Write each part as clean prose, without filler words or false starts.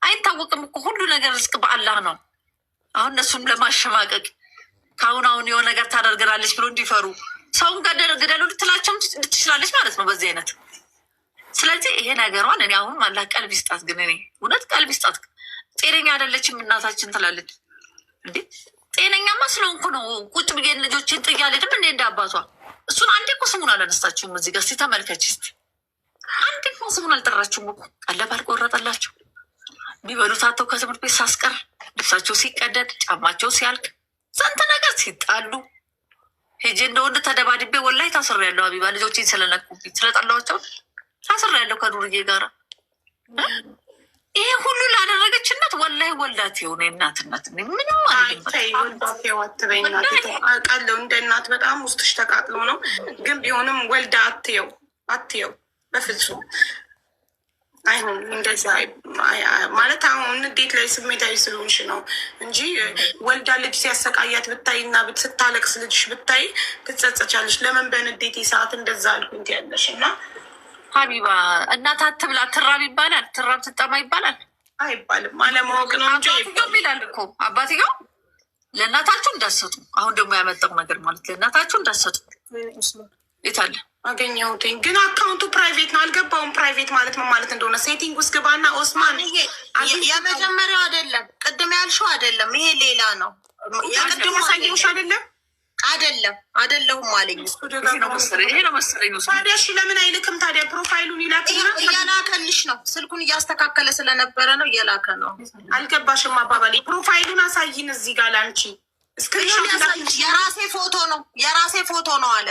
አይታወቅም እኮ ሁሉ ነገር ርስቅ በአላህ ነው። አሁን እነሱም ለማሸማቀቅ ከአሁን የሆነ ነገር ታደርገናለች ብሎ እንዲፈሩ ሰውን ገደሉ ልትላቸውም ትችላለች ማለት ነው በዚህ አይነት። ስለዚህ ይሄ ነገሯን እኔ አሁን አላህ ቀልብ ይስጣት። ግን እኔ እውነት ቀልብ ይስጣት። ጤነኛ አይደለችም እናታችን ትላለች እንዴ። ጤነኛማ ስለሆንኩ ነው ቁጭ ብዬ ልጆችን ጥያ ልድም እንዴ እንደ አባቷ። እሱን አንዴ እኮ ስሙን አላነሳችሁም እዚህ ጋር እስኪ ተመልከች እስኪ። አንዴ እኮ ስሙን አልጠራችሁም እኮ። ቀለብ አልቆረጠላችሁ ቢበሉት አተው ከትምህርት ቤት ሳስቀር ልብሳቸው ሲቀደድ ጫማቸው ሲያልቅ ስንት ነገር ሲጣሉ ሄጄ እንደ ወንድ ተደባድቤ ወላሂ ታስሬያለሁ። አቢባ ልጆችን ስለነኩብኝ ስለጠላኋቸው ታስሬያለሁ ከዱርዬ ጋራ። ይሄ ሁሉ ላደረገች እናት ወላሂ ወልዳት የሆነ እናትነት ምንም አውቃለሁ። እንደ እናት በጣም ውስጥሽ ተቃጥሎ ነው። ግን ቢሆንም ወልዳ አትየው በፍጹም አይሆን። እንደዛ ማለት አሁን ንዴት ላይ ስሜታዊ ስለሆንሽ ነው እንጂ ወልዳ ልጅ ሲያሰቃያት ብታይ እና ስታለቅስ ልጅሽ ብታይ ትጸጸቻለሽ። ለምን በንዴት ሰዓት እንደዛ አልኩኝ ያለሽ እና ሀቢባ እናት አትብላ ትራብ ይባላል፣ ትራብ ትጠማ ይባላል አይባልም። አለማወቅ ነው እንጂ ይላል እኮ አባትየው። ለእናታችሁ እንዳሰጡ አሁን ደግሞ ያመጣው ነገር ማለት ለእናታችሁ እንዳሰጡ የታለ አገኘሁትኝ። ግን አካውንቱ ፕራይቬት ነው። አልገባውም። ፕራይቬት ማለት ምን ማለት እንደሆነ ሴቲንግ ውስጥ ግባና ኦስማን። የመጀመሪያው አይደለም፣ ቅድም ያልሽው አይደለም፣ ይሄ ሌላ ነው። የቅድሙ ሳየውሽ አይደለሁም አለኝ። ይሄ ነው መሰለኝ። ታዲያ እሺ ለምን አይልክም ታዲያ? ፕሮፋይሉን ይላክና እያላከልሽ ነው። ስልኩን እያስተካከለ ስለነበረ ነው እየላከ ነው። አልገባሽም አባባሌ። ፕሮፋይሉን አሳይን እዚህ ጋር ለአንቺ የራሴ ፎቶ ነው አለ።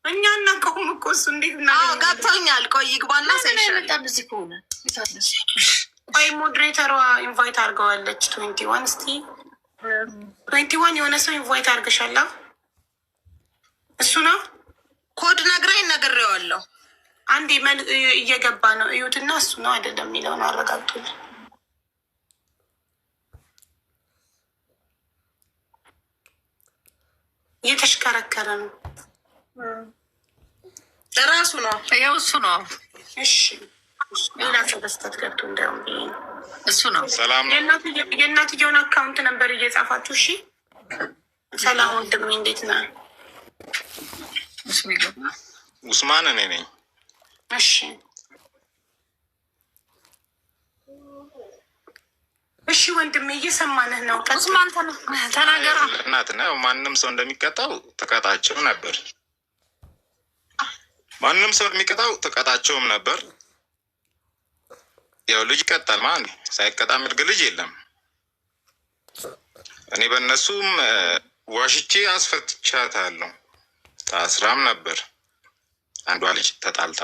እኛ እናቀውም እኮ እሱ እንዴት ገብቶኛል። ቆይ ይግባና ቆይ ሞዴሬተሯ ኢንቫይት አድርገዋለች። 21 እስቲ 21 የሆነ ሰው ኢንቫይት አድርገሻላ። እሱ ነው ኮድ ነግሬዋለሁ። አንዴ እየገባ ነው እዩትና፣ እሱ ነው አይደለም የሚለውን አረጋግጡልኝ። እየተሽከረከረ ነው። ራሱ ነው ያው እሱ ነው። እሺ ሌላ ሰው በስተት ገብቶ እንዳይሆን እሱ ነው። ሰላም የእናትየውን አካውንት ነበር እየጻፋችሁ። እሺ ሰላም ወንድሜ እንዴት ነህ? ኡስማን እኔ ነኝ። እሺ እሺ ወንድሜ እየሰማንህ ነው። ኡስማን ተናገራ። እናት ነው ማንም ሰው እንደሚቀጣው ተቀጣቸው ነበር። ማንም ሰው የሚቀጣው ተቀጣቸውም ነበር። ያው ልጅ ይቀጣል ማለት ሳይቀጣ ምርግ ልጅ የለም። እኔ በእነሱም ዋሽቼ አስፈትቻታለሁ። ታስራም ነበር። አንዷ ልጅ ተጣልታ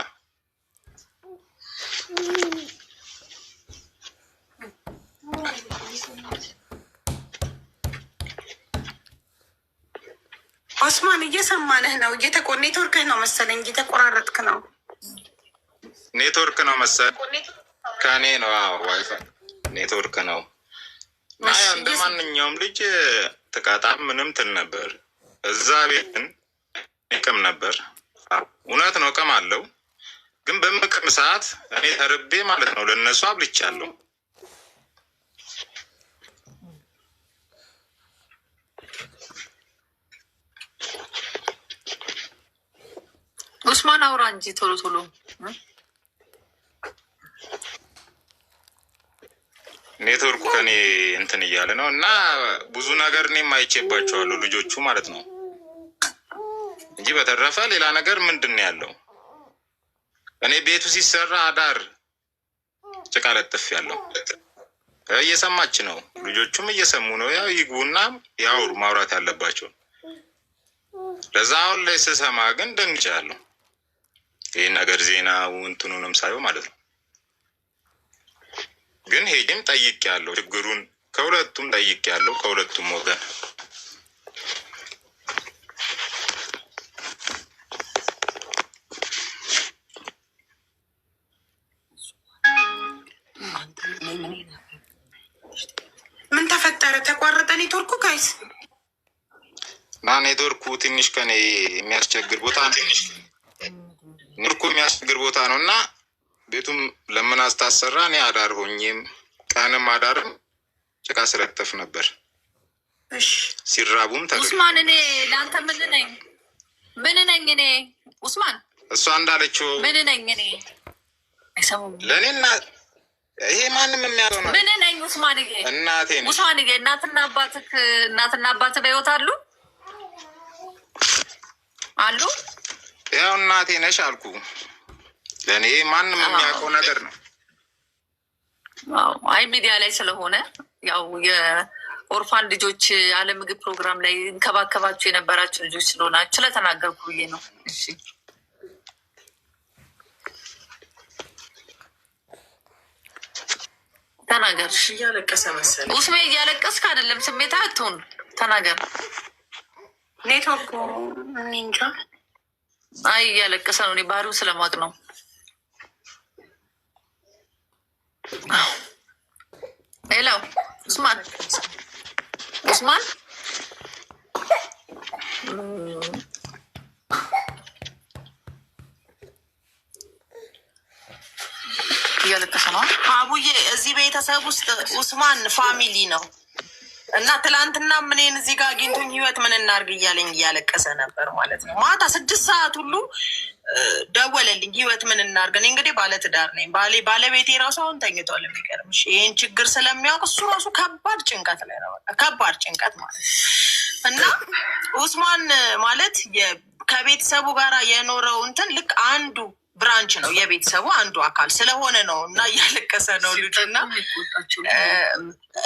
ኦስማን እየሰማንህ ነው። ኔትወርክህ ነው መሰለኝ እየተቆራረጥክ ነው። ኔትወርክ ነው መሰለኝ ከኔ ነው። ዋይፋይ ኔትወርክ ነው። እንደ ማንኛውም ልጅ ተቃጣ ምንም ትል ነበር። እዛ ቤትን ቅም ነበር። እውነት ነው ቅም አለው። ግን በምቅም ሰዓት እኔ ተርቤ ማለት ነው ለእነሱ አብልቻለሁ። ኡስማን አውራ እንጂ ቶሎ ኔትወርኩ ከኔ እንትን እያለ ነው እና ብዙ ነገር እኔም አይቼባቸዋለሁ ልጆቹ ማለት ነው እንጂ በተረፈ ሌላ ነገር ምንድን ነው ያለው? እኔ ቤቱ ሲሰራ አዳር ጭቃ ለጥፍ ያለው እየሰማች ነው። ልጆቹም እየሰሙ ነው። ያው ይግቡና ያውሩ ማውራት ያለባቸው። ለዛ አሁን ላይ ስሰማ ግን ደንግጫለሁ። ይህ ነገር ዜናው እንትኑንም ሳየው ማለት ነው። ግን ሄጅም ጠይቄያለሁ። ችግሩን ከሁለቱም ጠይቄያለሁ፣ ከሁለቱም ወገን። ምን ተፈጠረ? ተቋረጠ ኔትወርኩ ጋይስ? እና ኔትወርኩ ትንሽ ከኔ የሚያስቸግር ቦታ ነው እና ቤቱም ለምን አስታሰራ እኔ አዳር ሆኜም ቀንም አዳርም ጭቃ ስለተፍ ነበር። ሲራቡም ኡስማን እኔ ለአንተ ምን ነኝ እኔ ኡስማን እሷ እንዳለችው ምን ነኝ እኔ አይሰሙም። ለእኔና ይሄ ማንም የሚያለው ነው። ምን ነኝ ኡስማንዬ? እናቴ ነኝ ኡስማንዬ። እናትና አባትህ በሕይወት አሉ? ያው እናቴ ነሽ አልኩ። ለእኔ ማንም የሚያውቀው ነገር ነው። አይ ሚዲያ ላይ ስለሆነ ያው የኦርፋን ልጆች ያለ ምግብ ፕሮግራም ላይ እንከባከባችሁ የነበራችሁ ልጆች ስለሆናችሁ ስለተናገርኩ ብዬ ነው። እሺ ተናገር። እያለቀሰ መሰለኝ። ኡስሜ እያለቀስክ አይደለም፣ ስሜት አትሆን። ተናገር። ኔትወርክ እንጃ። አይ እያለቀሰ ነው። እኔ ባህሪው ስለማቅ ነው። ሄሎ ኡስማን እያለቀሰ ነው። አቡዬ እዚህ ቤተሰብ ውስጥ ኡስማን ፋሚሊ ነው እና ትላንትና ምንን እዚህ ጋር አግኝቶኝ ህይወት ምን እናርግ እያለኝ እያለቀሰ ነበር ማለት ነው። ማታ 6 ሰዓት ሁሉ ደወለልኝ። ህይወት ምን እናርግ? እኔ እንግዲህ ባለትዳር ነኝ። ባለቤቴ ራሱ አሁን ተኝቷል። የሚገርምሽ ይህን ችግር ስለሚያውቅ እሱ ራሱ ከባድ ጭንቀት ላይ ነው። ከባድ ጭንቀት ማለት እና ኡስማን ማለት ከቤተሰቡ ጋር የኖረው እንትን ልክ አንዱ ብራንች ነው፣ የቤተሰቡ አንዱ አካል ስለሆነ ነው እና እያለቀሰ ነው ልጁና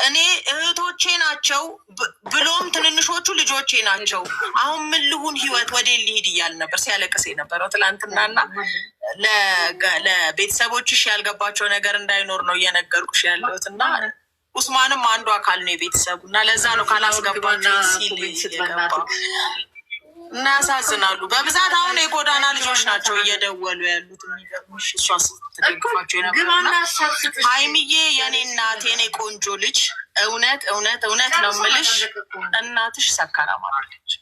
እኔ እህቶቼ ናቸው ብሎም ትንንሾቹ ልጆቼ ናቸው። አሁን ምን ልሁን ህይወት ወደ ሊሄድ እያል ነበር ሲያለቅስ የነበረው ትላንትናና ለቤተሰቦችሽ ያልገባቸው ነገር እንዳይኖር ነው እየነገርኩሽ ያለሁት እና ኡስማንም አንዱ አካል ነው የቤተሰቡ እና ለዛ ነው ካላስገባቸው ሲል የገባ እና ያሳዝናሉ። በብዛት አሁን የጎዳና ልጆች ናቸው እየደወሉ ያሉት። የሚገርምሽ እሷ ስትደግፋቸው የነበረና ሀይሚዬ የኔ እናት የኔ ቆንጆ ልጅ እውነት ነው የምልሽ እናትሽ ሰካራም አለች።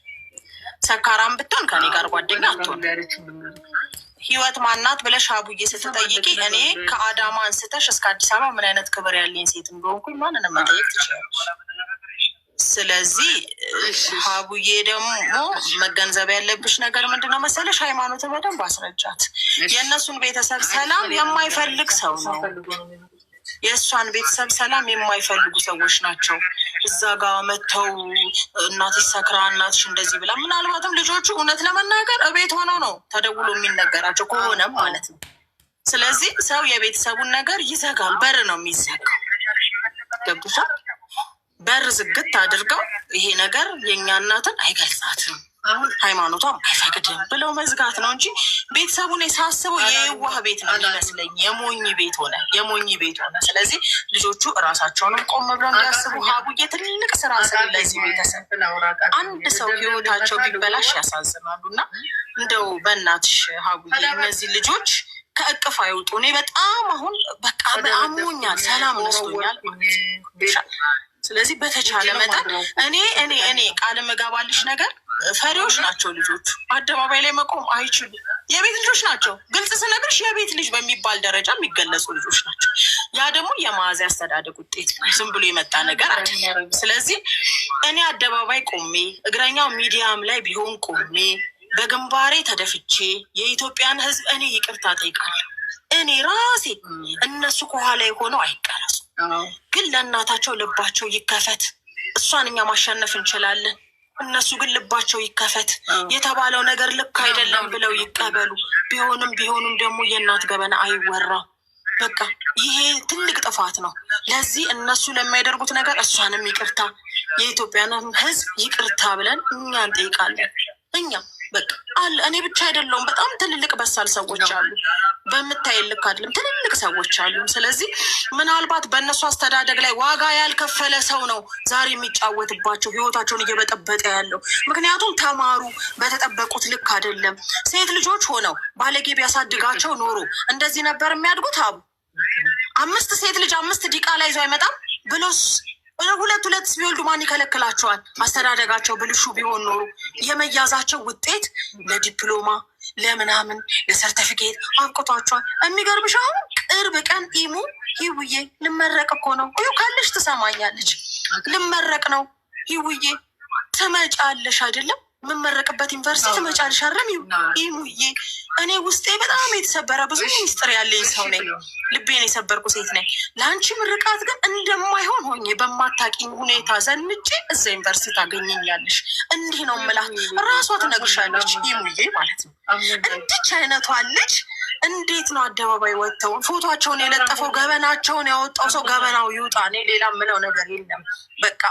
ሰካራም ብትሆን ከኔ ጋር ጓደኛ አትሆን። ህይወት ማናት ብለሽ አቡዬ ስትጠይቂ እኔ ከአዳማ አንስተሽ እስከ አዲስ አበባ ምን አይነት ክብር ያለኝ ሴት እንደሆንኩኝ ማንንም መጠየቅ ትችላለሽ። ስለዚህ ሀቡዬ ደግሞ መገንዘብ ያለብሽ ነገር ምንድነው መሰለሽ፣ ሃይማኖትን በደንብ አስረጃት። የእነሱን ቤተሰብ ሰላም የማይፈልግ ሰው ነው። የእሷን ቤተሰብ ሰላም የማይፈልጉ ሰዎች ናቸው። እዛ ጋር መጥተው እናትሽ ሰክራ እናትሽ እንደዚህ ብላ፣ ምናልባትም ልጆቹ እውነት ለመናገር እቤት ሆነው ነው ተደውሎ የሚነገራቸው ከሆነም ማለት ነው። ስለዚህ ሰው የቤተሰቡን ነገር ይዘጋል። በር ነው የሚዘጋው። ገብቶሻል? በር ዝግት አድርገው ይሄ ነገር የእኛ እናትን አይገልጻትም፣ ሃይማኖቷም አይፈቅድም ብለው መዝጋት ነው እንጂ ቤተሰቡን ሳስበው የዋህ ቤት ነው የሚመስለኝ። የሞኝ ቤት ሆነ። ስለዚህ ልጆቹ እራሳቸውንም ቆም ብለው እንዲያስቡ ሀቡዬ ትልቅ ስራ ስለዚህ ቤተሰብ አንድ ሰው ህይወታቸው ቢበላሽ ያሳዝናሉ። እና እንደው በእናትሽ ሀቡዬ እነዚህ ልጆች ከእቅፍ አይውጡ። እኔ በጣም አሁን በቃ አሞኛል፣ ሰላም ነስቶኛል። ስለዚህ በተቻለ መጠን እኔ ቃል መጋባልሽ ነገር ፈሪዎች ናቸው ልጆቹ። አደባባይ ላይ መቆም አይችሉም። የቤት ልጆች ናቸው። ግልጽ ስነግርሽ የቤት ልጅ በሚባል ደረጃ የሚገለጹ ልጆች ናቸው። ያ ደግሞ የማዕዛ አስተዳደግ ውጤት ነው። ዝም ብሎ የመጣ ነገር አይደለም። ስለዚህ እኔ አደባባይ ቆሜ እግረኛው ሚዲያም ላይ ቢሆን ቆሜ በግንባሬ ተደፍቼ የኢትዮጵያን ሕዝብ እኔ ይቅርታ ጠይቃለሁ። እኔ ራሴ እነሱ ከኋላ ሆነው አይቀረጹ፣ ግን ለእናታቸው ልባቸው ይከፈት። እሷን እኛ ማሸነፍ እንችላለን። እነሱ ግን ልባቸው ይከፈት። የተባለው ነገር ልክ አይደለም ብለው ይቀበሉ። ቢሆንም ደግሞ የእናት ገበና አይወራም። በቃ ይሄ ትልቅ ጥፋት ነው። ለዚህ እነሱ ለሚያደርጉት ነገር እሷንም ይቅርታ፣ የኢትዮጵያንም ሕዝብ ይቅርታ ብለን እኛ እንጠይቃለን። እኛ በቃ አለ። እኔ ብቻ አይደለሁም። በጣም ትልልቅ በሳል ሰዎች አሉ። በምታይ ልክ አይደለም፣ ትልልቅ ሰዎች አሉ። ስለዚህ ምናልባት በእነሱ አስተዳደግ ላይ ዋጋ ያልከፈለ ሰው ነው ዛሬ የሚጫወትባቸው፣ ህይወታቸውን እየበጠበጠ ያለው። ምክንያቱም ተማሩ፣ በተጠበቁት ልክ አይደለም። ሴት ልጆች ሆነው ባለጌ ቢያሳድጋቸው ኖሮ እንደዚህ ነበር የሚያድጉት። አቡ 5 ሴት ልጅ 5 ዲቃላ ይዞ አይመጣም ብሎስ 2 ቢወልዱ ማን ይከለክላቸዋል? አስተዳደጋቸው ብልሹ ቢሆን ኖሮ የመያዛቸው ውጤት ለዲፕሎማ ለምናምን ለሰርተፊኬት አብቅቷቸዋል። የሚገርምሽ አሁን ቅርብ ቀን ኢሙ ይውዬ ልመረቅ እኮ ነው ካለሽ ትሰማኛለች። ልመረቅ ነው ይውዬ ትመጫለሽ አይደለም የምመረቅበት ዩኒቨርሲቲ ትመጫለሽ አይደለም ይሙዬ። እኔ ውስጤ በጣም የተሰበረ ብዙ ሚስጥር ያለኝ ሰው ነኝ። ልቤን የሰበርኩ ሴት ነኝ። ለአንቺ ምርቃት ግን እንደማይሆን ሆኜ በማታውቂኝ ሁኔታ ዘንጬ እዛ ዩኒቨርሲቲ ታገኘኛለሽ። እንዲህ ነው የምላት። ራሷ ትነግርሻለች ይሙዬ ማለት ነው። እንዲች አይነቷ ልጅ እንዴት ነው አደባባይ ወጥተው ፎቶቸውን የለጠፈው ገበናቸውን ያወጣው ሰው ገበናው ይውጣ። እኔ ሌላ ምለው ነገር የለም። በቃ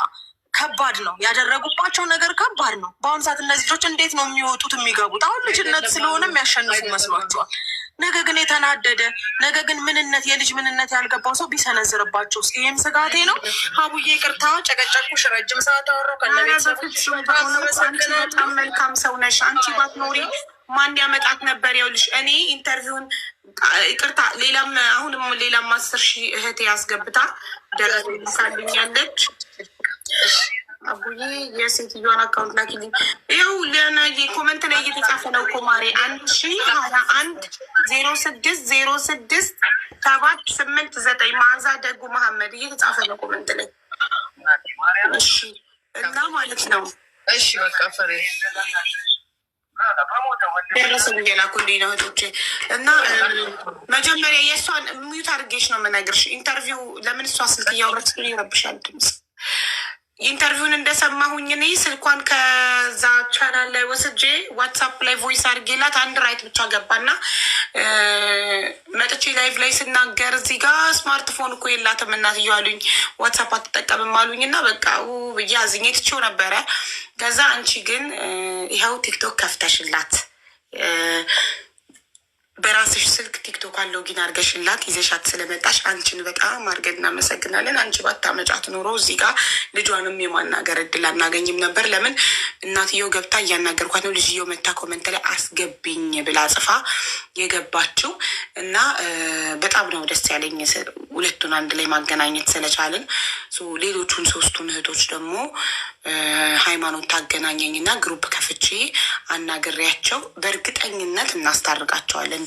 ከባድ ነው ያደረጉባቸው ነገር ከባድ ነው። በአሁኑ ሰዓት እነዚህ ልጆች እንዴት ነው የሚወጡት የሚገቡት? አሁን ልጅነት ስለሆነ የሚያሸንፉ መስሏቸዋል። ነገ ግን የተናደደ ነገ ግን ምንነት የልጅ ምንነት ያልገባው ሰው ቢሰነዝርባቸው ይህም ስጋቴ ነው። ሀቡዬ ቅርታ ጨቀጨቁሽ፣ ረጅም ሰዓት አወራሁ በጣም መልካም ሰው ነሽ አንቺ። ባትኖሪ ማን ያመጣት ነበር? ይኸውልሽ እኔ ኢንተርቪውን ይቅርታ ሌላም 10 ሺህ እህቴ ያስገብታ ደረሰ ሳልኛለች። አቡዬ የሴትዮዋን አካውንት ላኪልኝ። ይኸው ለናዬ ኮመንት ላይ እየተጻፈ ነው እኮ ማሬ 102106067889 ማዛ ደጉ መሐመድ እየተጻፈ ነው ኮመንት ላይ። እሺ እና ማለት ነው እሺ በቃ ፈሬ ደረሰ ላኩልኝ ነው እህቶቼ። እና መጀመሪያ የእሷን ሚዩት አድርጌሽ ነው የምነግርሽ። ኢንተርቪው ለምን እሷ ስልክ እያወረች ይረብሻል ድምፅ። ኢንተርቪውን እንደሰማሁኝ እኔ ስልኳን ከዛ ቻናል ላይ ወስጄ ዋትሳፕ ላይ ቮይስ አድርጌላት አንድ ራይት ብቻ ገባና መጥቼ ላይቭ ላይ ስናገር እዚህ ጋር ስማርትፎን እኮ የላትም እናትዬው አሉኝ። ዋትሳፕ አትጠቀምም አሉኝ እና በቃ ብዬ አዝኜ ትቼው ነበረ። ከዛ አንቺ ግን ይኸው ቲክቶክ ከፍተሽላት በራስሽ ስልክ ቲክቶክ ሎጊን አድርገሽላት ይዘሻት ስለመጣሽ አንቺን በጣም አድርገን እናመሰግናለን። አንቺ ባታመጫት ኖሮ እዚህ ጋር ልጇንም የማናገር እድል አናገኝም ነበር። ለምን እናትየው ገብታ እያናገርኳት ነው። ልጅየው መታ ኮመንት ላይ አስገቢኝ ብላ ጽፋ የገባችው እና በጣም ነው ደስ ያለኝ ሁለቱን አንድ ላይ ማገናኘት ስለቻልን። ሌሎቹን 3ቱን እህቶች ደግሞ ሃይማኖት ታገናኘኝ እና ግሩፕ ከፍቼ አናግሬያቸው በእርግጠኝነት እናስታርቃቸዋለን።